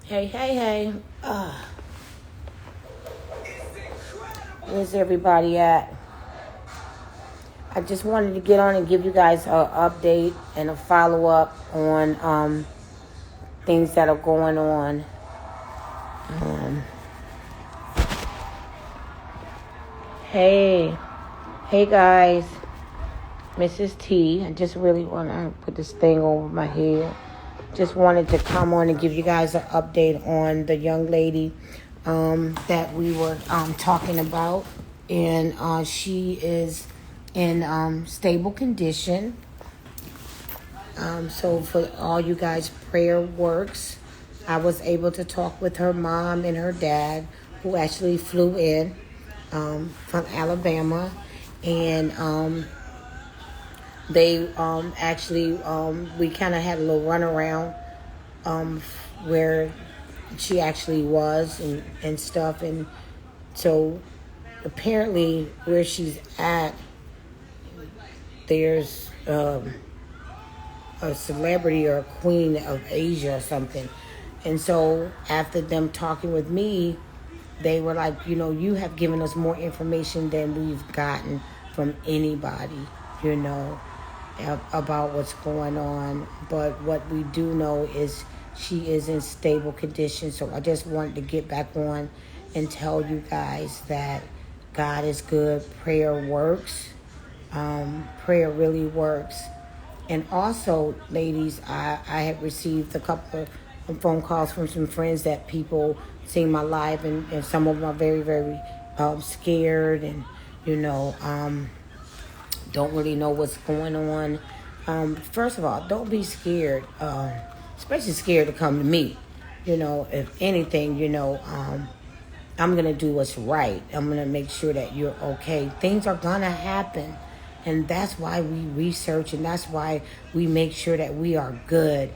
Hey, hey, hey. Where's everybody at? I just wanted to get on and give you guys an update and a follow-up on things that are going on. Hey, hey guys. Mrs. T. I just really want to put this thing over my head. Just wanted to come on and give you guys an update on the young lady that we were talking about. And she is in stable condition. So for all you guys, prayer works. I was able to talk with her mom and her dad, who actually flew in from Alabama. And they actually, we kind of had a little runaround where she actually was and stuff. And so apparently where she's at, there's a celebrity or a queen of Asia or something. And so after them talking with me, they were like, you have given us more information than we've gotten from anybody, about what's going on. But what we do know is she is in stable condition. So I just wanted to get back on and tell you guys that God is good. Prayer works. Prayer really works. And also, ladies, I have received a couple of phone calls from some friends that people seeing my live, and some of them are very, very scared and, don't really know what's going on. First of all, don't be scared, especially scared to come to me. If anything, I'm going to do what's right. I'm going to make sure that you're okay. Things are going to happen. And that's why we research, and that's why we make sure that we are good.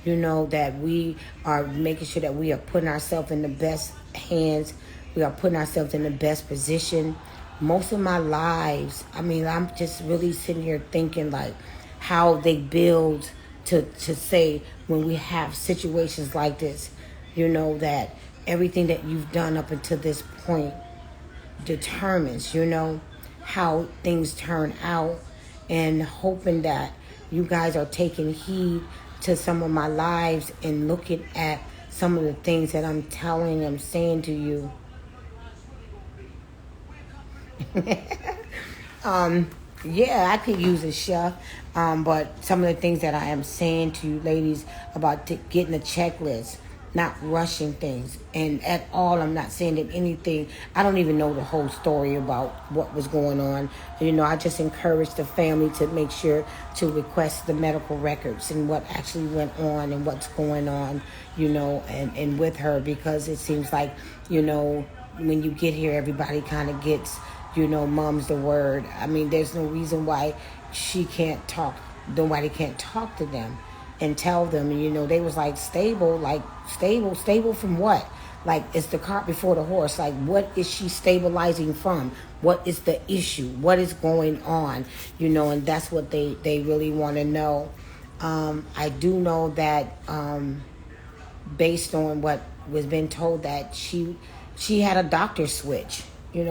That we are making sure that we are putting ourselves in the best hands. We are putting ourselves in the best position. Most of my lives, I'm just really sitting here thinking like how they build to say when we have situations like this, that everything that you've done up until this point determines, how things turn out, and hoping that you guys are taking heed to some of my lives and looking at some of the things that I'm saying to you. Yeah, I could use a chef, but some of the things that I am saying to you ladies about getting a checklist, not rushing things. And at all, I'm not saying that anything, I don't even know the whole story about what was going on. I just encourage the family to make sure to request the medical records and what actually went on and what's going on, and with her, because it seems like, when you get here, everybody kind of gets, mom's the word. There's no reason why she can't talk. Nobody can't talk to them and tell them. They was like stable from what? Like, it's the cart before the horse. Like, what is she stabilizing from? What is the issue? What is going on? And that's what they really want to know. I do know that based on what was been told, that she had a doctor switch.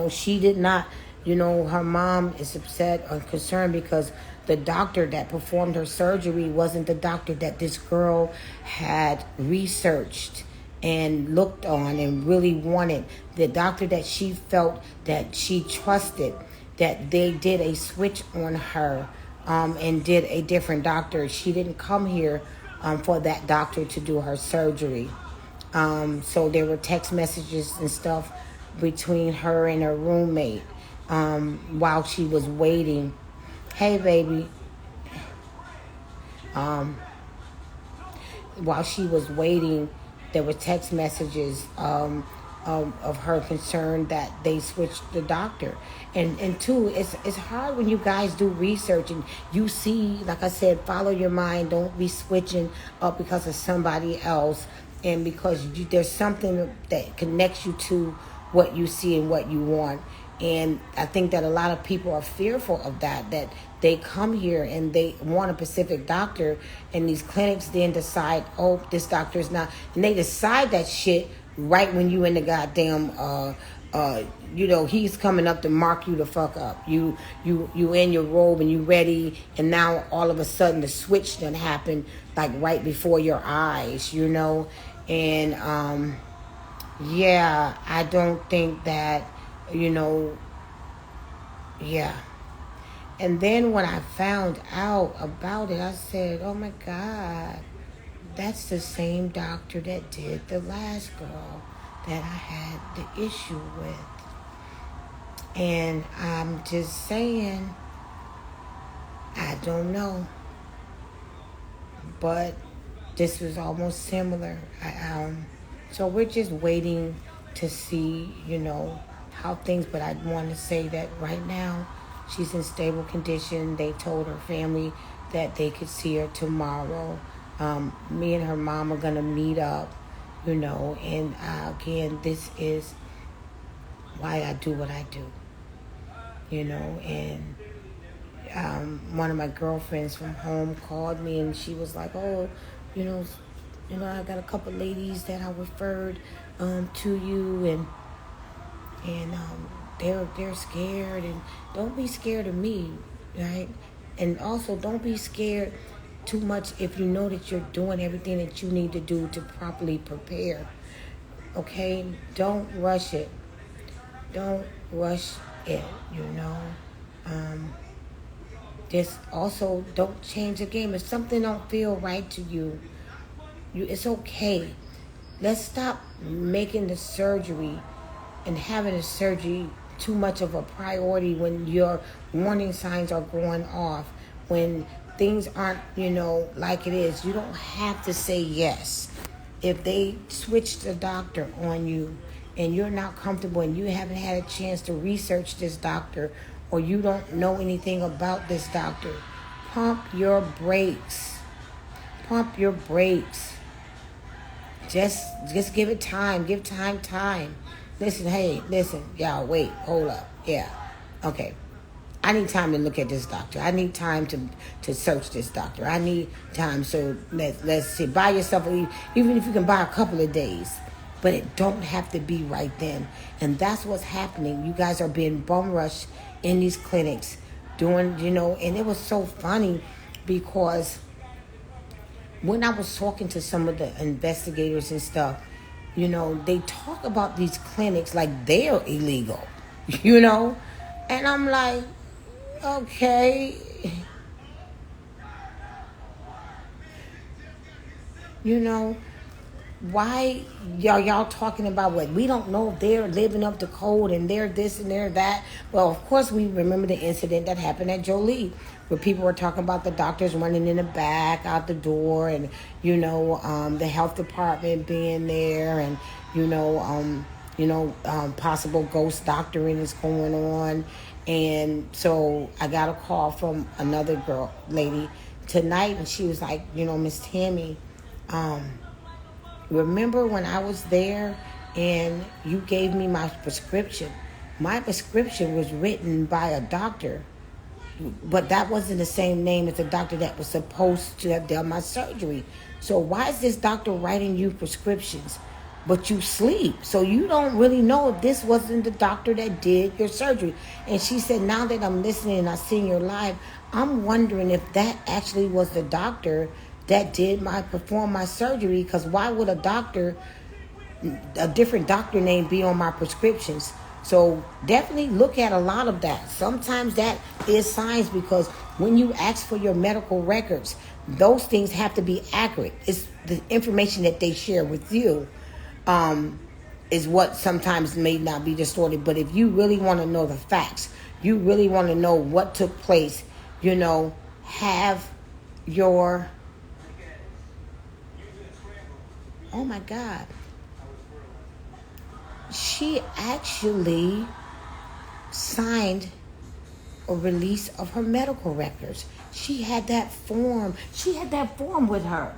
She did not, her mom is upset or concerned because the doctor that performed her surgery wasn't the doctor that this girl had researched and looked on and really wanted. The doctor that she felt that she trusted, that they did a switch on her and did a different doctor. She didn't come here for that doctor to do her surgery. So there were text messages and stuff between her and her roommate while she was waiting. Hey, baby. While she was waiting, there were text messages of her concern that they switched the doctor. And two, it's hard when you guys do research and you see, like I said, follow your mind. Don't be switching up because of somebody else, and because there's something that connects you to what you see and what you want. And I think that a lot of people are fearful of that they come here and they want a specific doctor, and these clinics then decide, oh, this doctor is not, and they decide that shit right when you in the goddamn he's coming up to mark you the fuck up. You in your robe and you ready, and now all of a sudden the switch done happened like right before your eyes, and yeah, I don't think that, yeah. And then when I found out about it, I said, oh my God, that's the same doctor that did the last girl that I had the issue with. And I'm just saying, I don't know. But this was almost similar. So we're just waiting to see, how things, but I want to say that right now she's in stable condition. They told her family that they could see her tomorrow. Me and her mom are going to meet up, and again, this is why I do what I do, and one of my girlfriends from home called me and she was like, oh, I got a couple ladies that I referred to you, and they're scared, and don't be scared of me, right? And also don't be scared too much if you know that you're doing everything that you need to do to properly prepare. Okay? Don't rush it. Don't rush it, Just also don't change the game. If something don't feel right to you, it's okay. Let's stop making the surgery and having the surgery too much of a priority when your warning signs are going off, when things aren't, like it is. You don't have to say yes. If they switch the doctor on you and you're not comfortable and you haven't had a chance to research this doctor, or you don't know anything about this doctor, pump your brakes. Pump your brakes. Just give it time. Give time. Listen, y'all, wait, hold up. Yeah. Okay. I need time to look at this doctor. I need time to search this doctor. I need time. So let's see. Buy yourself, even if you can buy a couple of days. But it don't have to be right then. And that's what's happening. You guys are being bum rushed in these clinics doing, and it was so funny because when I was talking to some of the investigators and stuff, they talk about these clinics like they're illegal, and I'm like, okay, why y'all talking about what we don't know if they're living up to code and they're this and they're that? Well, of course we remember the incident that happened at Jolie, where people were talking about the doctors running in the back out the door, and the health department being there, and possible ghost doctoring is going on. And so I got a call from another lady tonight, and she was like, Miss Tami, remember when I was there and you gave me my prescription? My prescription was written by a doctor, but that wasn't the same name as the doctor that was supposed to have done my surgery. So why is this doctor writing you prescriptions, but you sleep? So you don't really know if this wasn't the doctor that did your surgery. And she said, now that I'm listening and I seen your live, I'm wondering if that actually was the doctor that perform my surgery, because why would a different doctor name be on my prescriptions? So definitely look at a lot of that. Sometimes that is signs, because when you ask for your medical records, those things have to be accurate. It's the information that they share with you is what sometimes may not be distorted. But if you really want to know the facts, you really want to know what took place, have your... Oh my God. She actually signed a release of her medical records. She had that form. With her.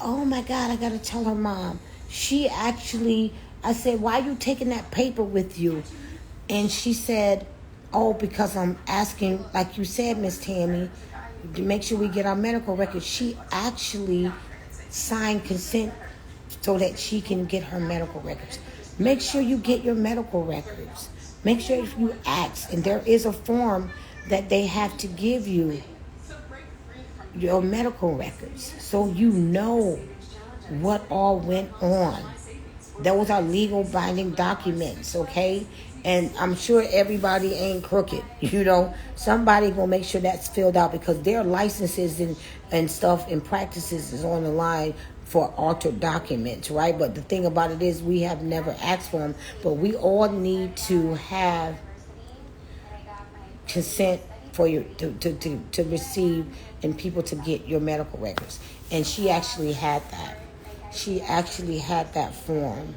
Oh my God, I gotta tell her mom. I said, why are you taking that paper with you? And she said, oh, because I'm asking, like you said, Miss Tammy, to make sure we get our medical records. She actually signed consent so that she can get her medical records. Make sure you get your medical records. Make sure if you ask, and there is a form that they have to give you your medical records so you know what all went on. Those are legal binding documents, okay? And I'm sure everybody ain't crooked, Somebody gonna make sure that's filled out because their licenses and stuff and practices is on the line for altered documents, right? But the thing about it is we have never asked for them, but we all need to have consent for you to receive and people to get your medical records. And she actually had that. She actually had that form.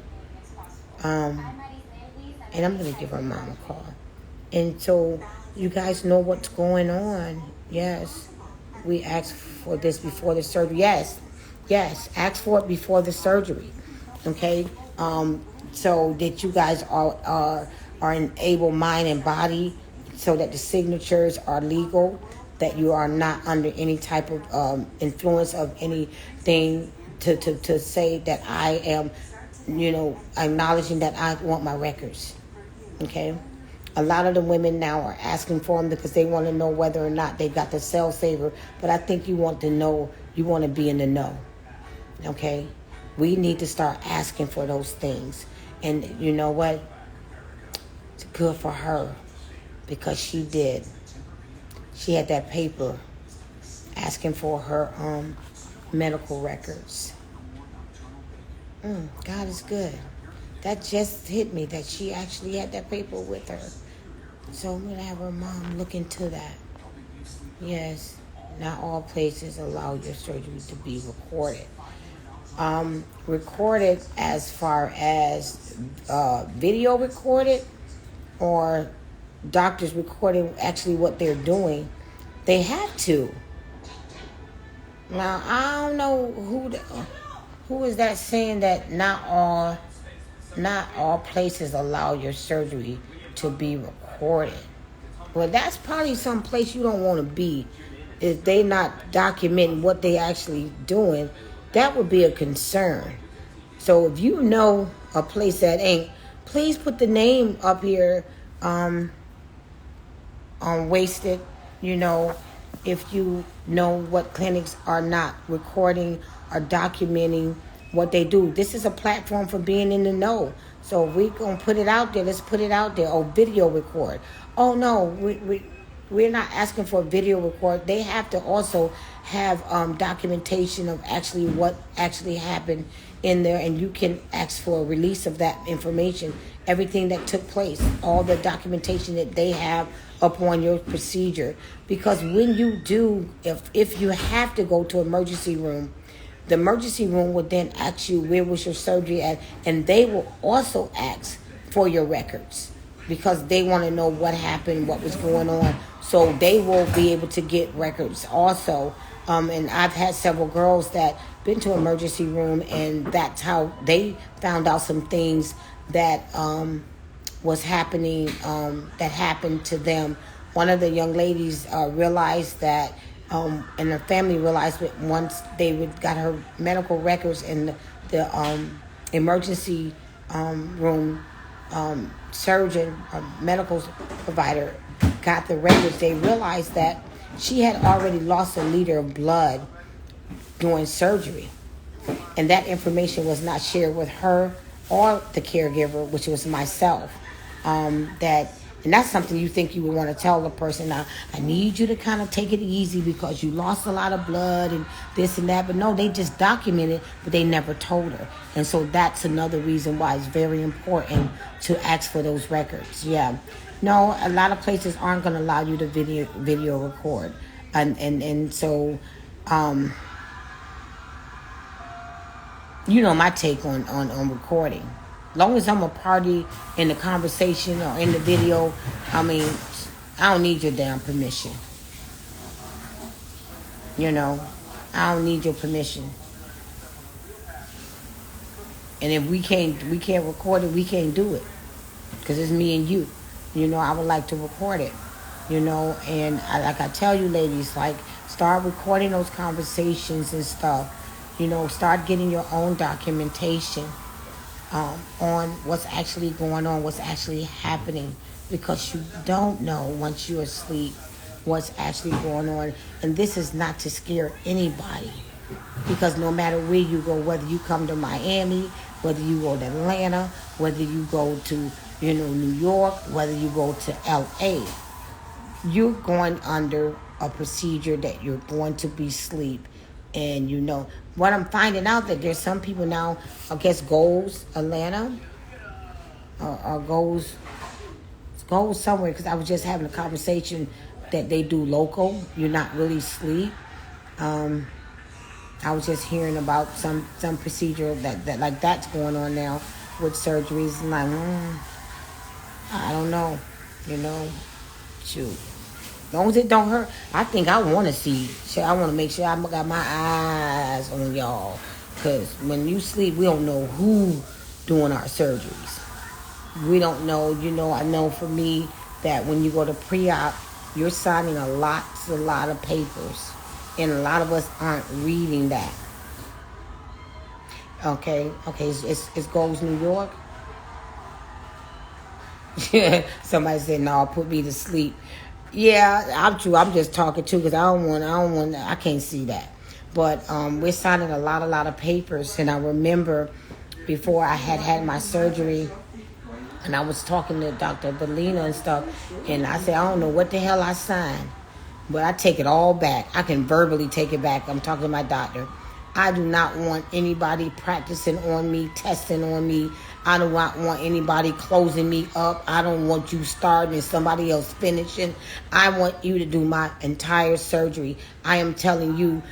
And I'm going to give her mom a call. And so you guys know what's going on. Yes. We asked for this before the surgery. Yes. Ask for it before the surgery. Okay. So that you guys are in able mind and body so that the signatures are legal, that you are not under any type of influence of anything to say that I am, acknowledging that I want my records. Okay? A lot of the women now are asking for them because they want to know whether or not they got the cell saver. But I think you want to know, you want to be in the know. Okay? We need to start asking for those things. And you know what? It's good for her because she did. She had that paper asking for her medical records. God is good. That just hit me that she actually had that paper with her. So I'm going to have her mom look into that. Yes, not all places allow your surgery to be recorded. Recorded as far as video recorded or doctors recording actually what they're doing. They have to. Now, I don't know who is that saying that not all places allow your surgery to be recorded. Well, that's probably some place you don't want to be. If they not documenting what they actually doing, that would be a concern. So if you know a place that ain't, please put the name up here on Wasted, if you know what clinics are not recording or documenting what they do. This is a platform for being in the know. So if we're going to put it out there, let's put it out there. Oh, video record. Oh, no, we're not asking for a video record. They have to also have documentation of actually what actually happened in there. And you can ask for a release of that information, everything that took place, all the documentation that they have upon your procedure. Because when you do, if you have to go to emergency room, the emergency room will then ask you where was your surgery at, and they will also ask for your records because they want to know what happened, what was going on. So they will be able to get records also. And I've had several girls that been to emergency room, and that's how they found out some things that was happening, that happened to them. One of the young ladies realized that, and her family realized that once they got her medical records and the emergency room surgeon or medical provider got the records, they realized that she had already lost a liter of blood during surgery. And that information was not shared with her or the caregiver, which was myself. And that's something you think you would want to tell the person. Now, I need you to kind of take it easy because you lost a lot of blood and this and that. But no, they just documented, but they never told her. And so that's another reason why it's very important to ask for those records. Yeah. No, a lot of places aren't going to allow you to video record. And so, my take on recording. Long as I'm a party in the conversation or in the video, I don't need your damn permission. I don't need your permission. And if we can't record it, we can't do it. Because it's me and you. I would like to record it. And like I tell you, ladies, like, start recording those conversations and stuff. Start getting your own documentation on what's actually going on, what's actually happening, because you don't know once you're asleep what's actually going on. And this is not to scare anybody, because no matter where you go, whether you come to Miami, whether you go to Atlanta, whether you go to New York, whether you go to LA, you're going under a procedure that you're going to be asleep. And what I'm finding out, that there's some people now, I guess, goes Atlanta or goes somewhere, because I was just having a conversation that they do local. You're not really asleep. I was just hearing about some procedure that like that's going on now with surgeries. And like, I don't know, shoot. As long as it don't hurt, I think I want to see. I want to make sure I got my eyes on y'all. Because when you sleep, we don't know who doing our surgeries. We don't know. I know for me that when you go to pre-op, you're signing a lot of papers. And a lot of us aren't reading that. Okay, it's Goals New York. Somebody said, no, put me to sleep. Yeah, I'm true. I'm just talking too, because I can't see that. But we're signing a lot of papers. And I remember before I had my surgery, and I was talking to Dr. Belina and stuff, and I said, I don't know what the hell I signed, but I take it all back. I can verbally take it back. I'm talking to my doctor. I do not want anybody practicing on me, testing on me. I do not want anybody closing me up. I don't want you starting and somebody else finishing. I want you to do my entire surgery. I am telling you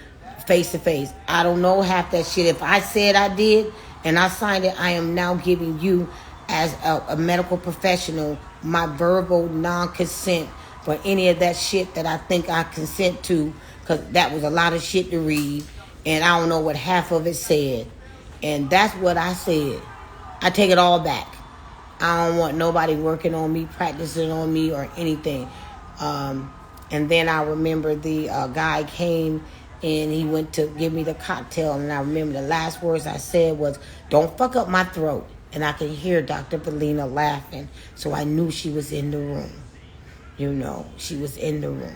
face to face. I don't know half that shit. If I said I did and I signed it, I am now giving you, as a medical professional, my verbal non-consent for any of that shit that I think I consent to, because that was a lot of shit to read. And I don't know what half of it said. And that's what I said. I take it all back. I don't want nobody working on me, practicing on me, or anything. And then I remember the guy came and he went to give me the cocktail. And I remember the last words I said was, don't fuck up my throat. And I could hear Dr. Belina laughing. So I knew she was in the room. She was in the room.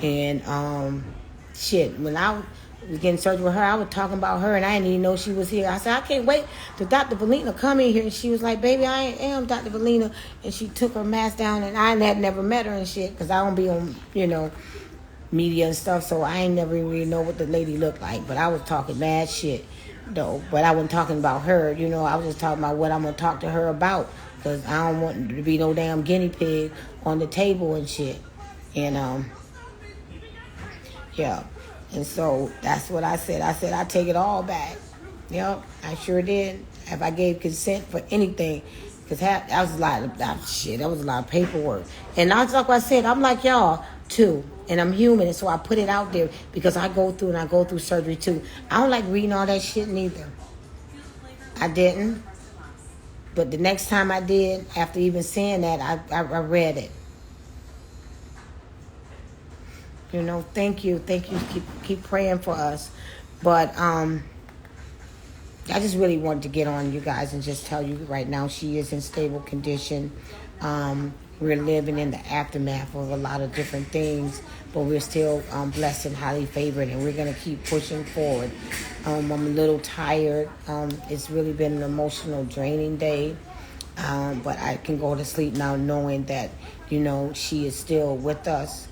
And when I was getting surgery with her, I was talking about her, and I didn't even know she was here. I said, I can't wait till Dr. Belina come in here. And she was like, baby, I am Dr. Belina. And she took her mask down, and I had never met her and shit, because I don't be on, media and stuff, so I ain't never really know what the lady looked like. But I was talking mad shit, though. But I wasn't talking about her, I was just talking about what I'm going to talk to her about, because I don't want to be no damn guinea pig on the table and shit. And, yeah. And so that's what I said. I said, I take it all back. Yep, I sure did. If I gave consent for anything, because that was a lot of shit. That was a lot of paperwork. And that's like I said, I'm like y'all too. And I'm human, and so I put it out there because I go through surgery too. I don't like reading all that shit neither. I didn't. But the next time I did, after even saying that, I read it. Thank you. Keep praying for us. But I just really wanted to get on you guys and just tell you right now, she is in stable condition. We're living in the aftermath of a lot of different things, but we're still blessed and highly favored, and we're going to keep pushing forward. I'm a little tired. It's really been an emotional, draining day, but I can go to sleep now knowing that, she is still with us.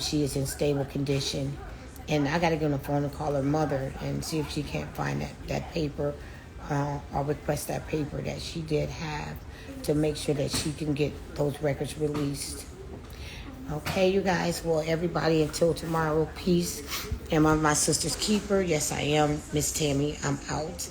She is in stable condition. And I got to get on the phone and call her mother and see if she can't find that paper or request that paper that she did have to make sure that she can get those records released. Okay, you guys. Well, everybody, until tomorrow, peace. Am I my sister's keeper? Yes, I am. Miss Tami, I'm out.